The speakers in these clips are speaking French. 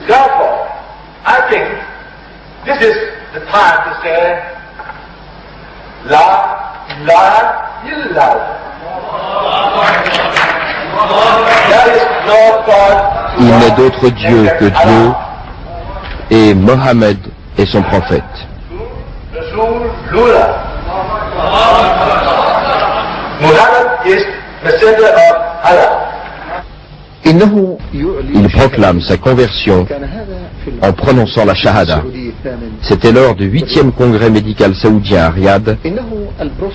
Therefore, I think this is the time to say, La ilaha illallah. There is no God. Il n'est d'autre Dieu que Dieu, et Mohammed est son prophète. Rasulullah. Muhammad is messenger of Allah. Il proclame sa conversion en prononçant la Shahada. C'était lors du 8e congrès médical saoudien à Riyad.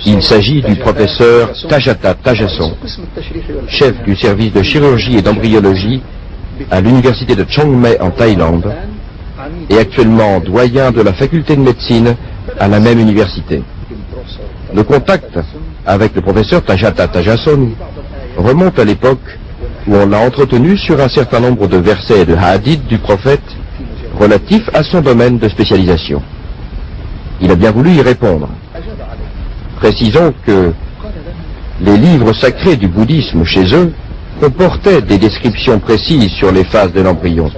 Il s'agit du professeur Tajata Tajason, chef du service de chirurgie et d'embryologie à l'université de Chiang Mai en Thaïlande et actuellement doyen de la faculté de médecine à la même université. Le contact avec le professeur Tajata Tajason remonte à l'époque où on l'a entretenu sur un certain nombre de versets et de hadiths du prophète relatifs à son domaine de spécialisation. Il a bien voulu y répondre. Précisons que les livres sacrés du bouddhisme chez eux comportaient des descriptions précises sur les phases de l'embryon.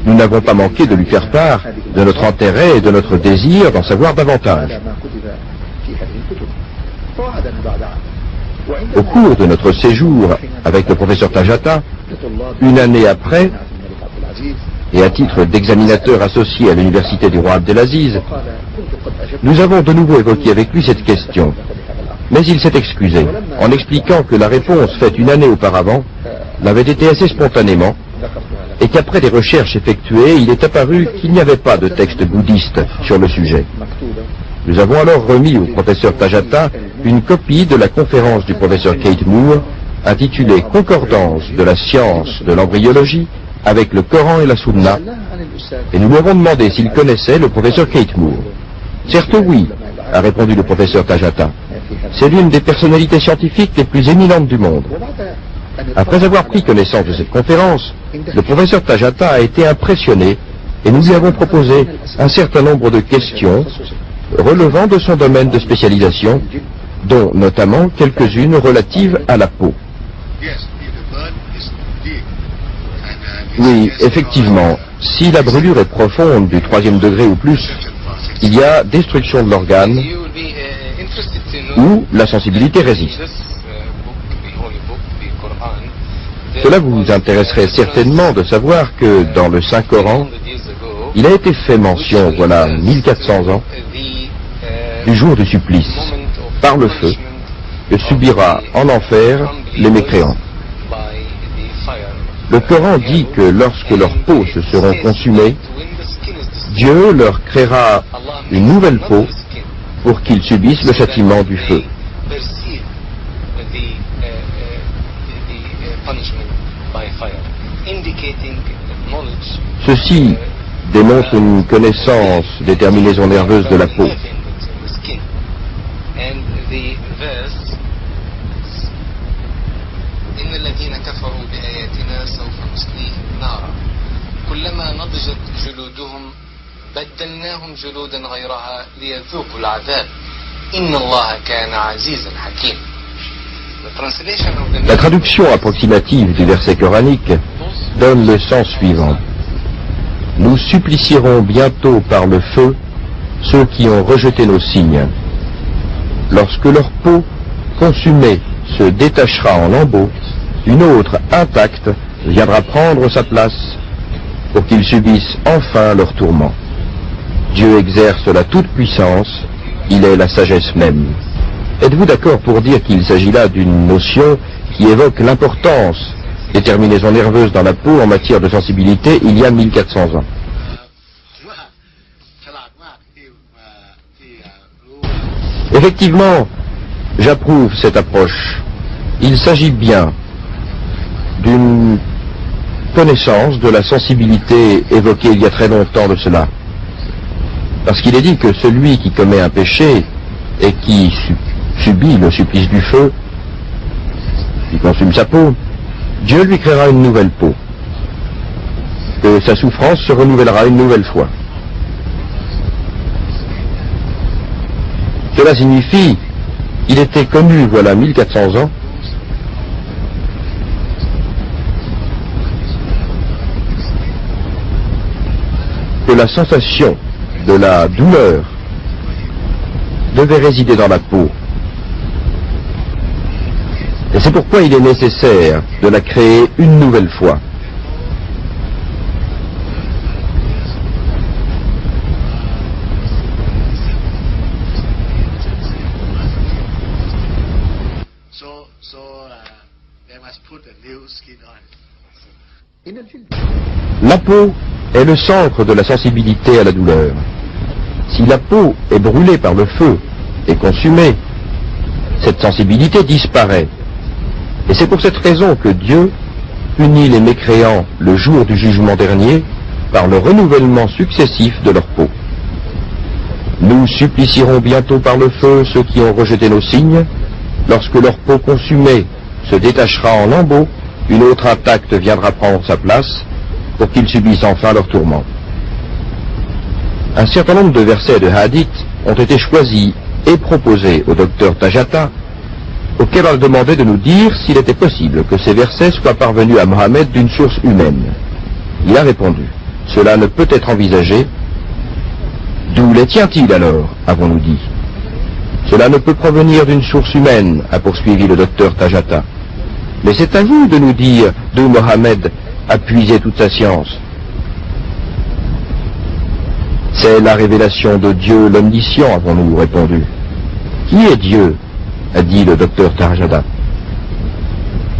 Nous n'avons pas manqué de lui faire part de notre intérêt et de notre désir d'en savoir davantage. Au cours de notre séjour avec le professeur Tajata, une année après, et à titre d'examinateur associé à l'université du roi Abdelaziz, nous avons de nouveau évoqué avec lui cette question. Mais il s'est excusé, en expliquant que la réponse faite une année auparavant l'avait été assez spontanément, et qu'après des recherches effectuées, il est apparu qu'il n'y avait pas de texte bouddhiste sur le sujet. Nous avons alors remis au professeur Tajata une copie de la conférence du professeur Keith Moore, intitulée « Concordance de la science de l'embryologie avec le Coran et la Sunna », et nous lui avons demandé s'il connaissait le professeur Keith Moore. « Certes oui », a répondu le professeur Tajata. « C'est l'une des personnalités scientifiques les plus éminentes du monde. » Après avoir pris connaissance de cette conférence, le professeur Tajata a été impressionné et nous lui avons proposé un certain nombre de questions relevant de son domaine de spécialisation, dont notamment quelques-unes relatives à la peau. Oui, effectivement, si la brûlure est profonde du 3e degré ou plus, il y a destruction de l'organe où la sensibilité résiste. Cela vous intéresserait certainement de savoir que dans le Saint-Coran, il a été fait mention, voilà 1400 ans, du jour du supplice, par le feu, que subira en enfer les mécréants. Le Coran dit que lorsque leurs peaux se seront consumées, Dieu leur créera une nouvelle peau pour qu'ils subissent le châtiment du feu. Ceci démontre une connaissance des terminaisons nerveuses de la peau. La traduction approximative du verset coranique donne le sens suivant. Nous supplicierons bientôt par le feu ceux qui ont rejeté nos signes. Lorsque leur peau consumée se détachera en lambeaux, une autre intacte viendra prendre sa place pour qu'ils subissent enfin leur tourment. Dieu exerce la toute-puissance, il est la sagesse même. Êtes-vous d'accord pour dire qu'il s'agit là d'une notion qui évoque l'importance des terminaisons nerveuses dans la peau en matière de sensibilité il y a 1400 ans? Effectivement, j'approuve cette approche. Il s'agit bien d'une connaissance de la sensibilité évoquée il y a très longtemps de cela. Parce qu'il est dit que celui qui commet un péché et qui subit le supplice du feu, qui consume sa peau, Dieu lui créera une nouvelle peau. Que que sa souffrance se renouvellera une nouvelle fois. Cela signifie, il était connu voilà 1400 ans, que la sensation de la douleur devait résider dans la peau. Et c'est pourquoi il est nécessaire de la créer une nouvelle fois. La peau est le centre de la sensibilité à la douleur. Si la peau est brûlée par le feu et consumée, cette sensibilité disparaît. Et c'est pour cette raison que Dieu punit les mécréants le jour du jugement dernier par le renouvellement successif de leur peau. Nous supplicierons bientôt par le feu ceux qui ont rejeté nos signes. Lorsque leur peau consumée se détachera en lambeaux, une autre intacte viendra prendre sa place pour qu'ils subissent enfin leur tourment. Un certain nombre de versets de hadith ont été choisis et proposés au docteur Tajata, auquel on a demandé de nous dire s'il était possible que ces versets soient parvenus à Mohammed d'une source humaine. Il a répondu, cela ne peut être envisagé. D'où les tient-il alors, avons-nous dit? Cela ne peut provenir d'une source humaine, a poursuivi le docteur Tajata. Mais c'est à vous de nous dire d'où Mohammed a puisé toute sa science. C'est la révélation de Dieu l'omniscient, avons-nous répondu. Qui est Dieu? A dit le docteur Tajata.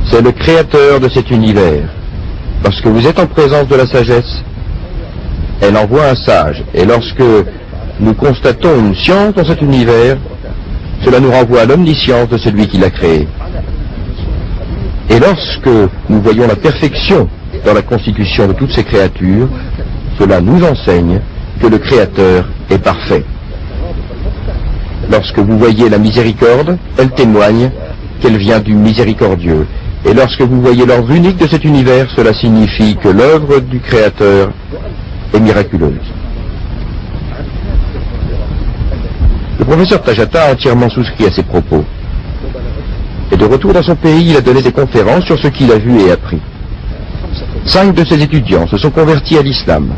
C'est le créateur de cet univers. Lorsque vous êtes en présence de la sagesse, elle envoie un sage. Et lorsque nous constatons une science dans cet univers, cela nous renvoie à l'omniscience de celui qui l'a créé. Et lorsque nous voyons la perfection dans la constitution de toutes ces créatures, cela nous enseigne que le Créateur est parfait. Lorsque vous voyez la miséricorde, elle témoigne qu'elle vient du miséricordieux. Et lorsque vous voyez l'ordre unique de cet univers, cela signifie que l'œuvre du Créateur est miraculeuse. Le professeur Tajata a entièrement souscrit à ces propos. Et de retour dans son pays, il a donné des conférences sur ce qu'il a vu et appris. 5 de ses étudiants se sont convertis à l'islam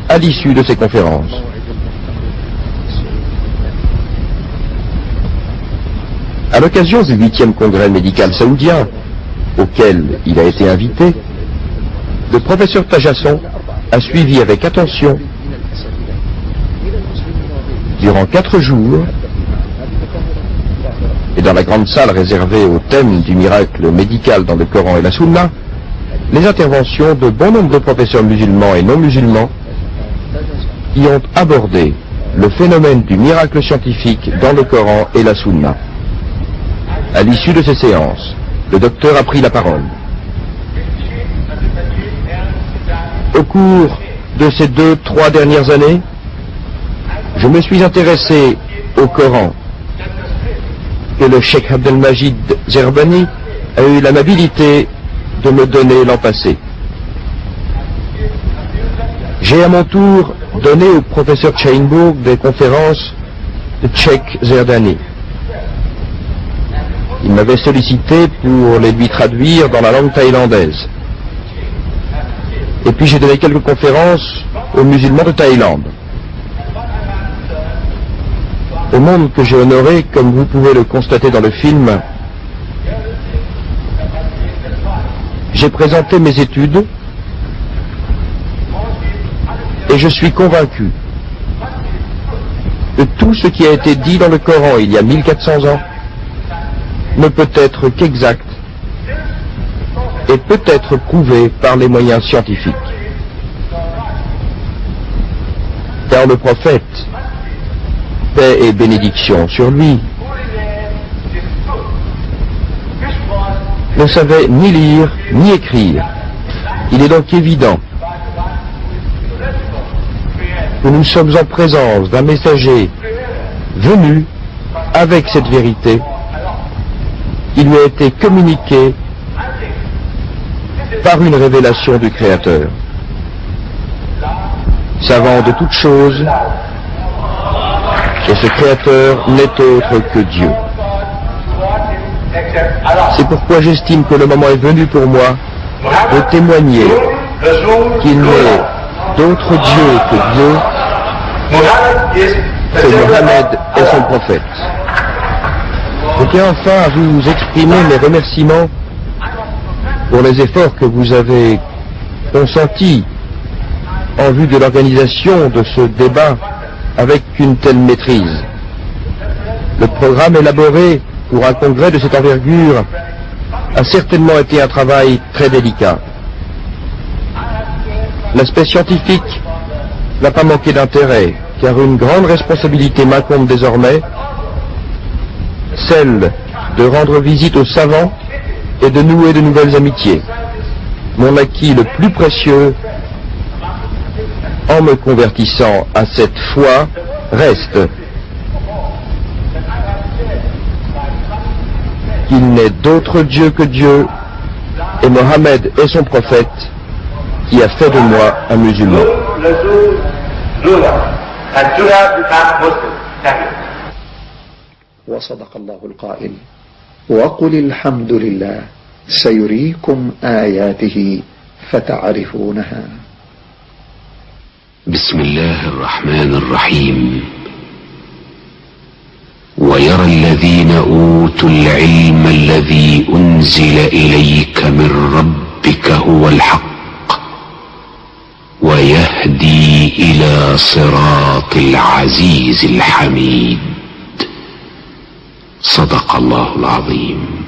à l'issue de ces conférences. À l'occasion du 8e congrès médical saoudien, auquel il a été invité, le professeur Tajasson a suivi avec attention, durant 4 jours, et dans la grande salle réservée au thème du miracle médical dans le Coran et la Sunna, les interventions de bon nombre de professeurs musulmans et non musulmans qui ont abordé le phénomène du miracle scientifique dans le Coran et la Sunna. À l'issue de ces séances, le docteur a pris la parole. Au cours de ces 2-3 dernières années, je me suis intéressé au Coran que le Cheikh Abdelmajid Zerbani a eu l'amabilité de me donner l'an passé. J'ai à mon tour donné au professeur Chainbourg des conférences de Cheikh Zerdani. Il m'avait sollicité pour les lui traduire dans la langue thaïlandaise. Et puis j'ai donné quelques conférences aux musulmans de Thaïlande. Au monde que j'ai honoré, comme vous pouvez le constater dans le film, j'ai présenté mes études et je suis convaincu que tout ce qui a été dit dans le Coran il y a 1400 ans ne peut être qu'exact et peut être prouvé par les moyens scientifiques. Car le prophète, paix et bénédiction sur lui, ne savait ni lire ni écrire. Il est donc évident que nous sommes en présence d'un messager venu avec cette vérité qui lui a été communiquée par une révélation du Créateur. savant de toutes choses, et ce Créateur n'est autre que Dieu. C'est pourquoi j'estime que le moment est venu pour moi de témoigner qu'il n'est d'autre Dieu que Dieu, que Mohammed est son prophète. Je tiens enfin à vous exprimer mes remerciements pour les efforts que vous avez consentis en vue de l'organisation de ce débat avec une telle maîtrise. Le programme élaboré pour un congrès de cette envergure a certainement été un travail très délicat. L'aspect scientifique n'a pas manqué d'intérêt, car une grande responsabilité m'incombe désormais, celle de rendre visite aux savants et de nouer de nouvelles amitiés. Mon acquis le plus précieux en me convertissant à cette foi reste qu'il n'est d'autre Dieu que Dieu, et Mohammed est son prophète, qui a fait de moi un musulman. وصدق الله القائل وقل الحمد لله سيريكم آياته فتعرفونها. بسم الله الرحمن الرحيم. ويرى الذين أوتوا العلم الذي أنزل إليك من ربك هو الحق ويهدي إلى صراط العزيز الحميد. صدق الله العظيم.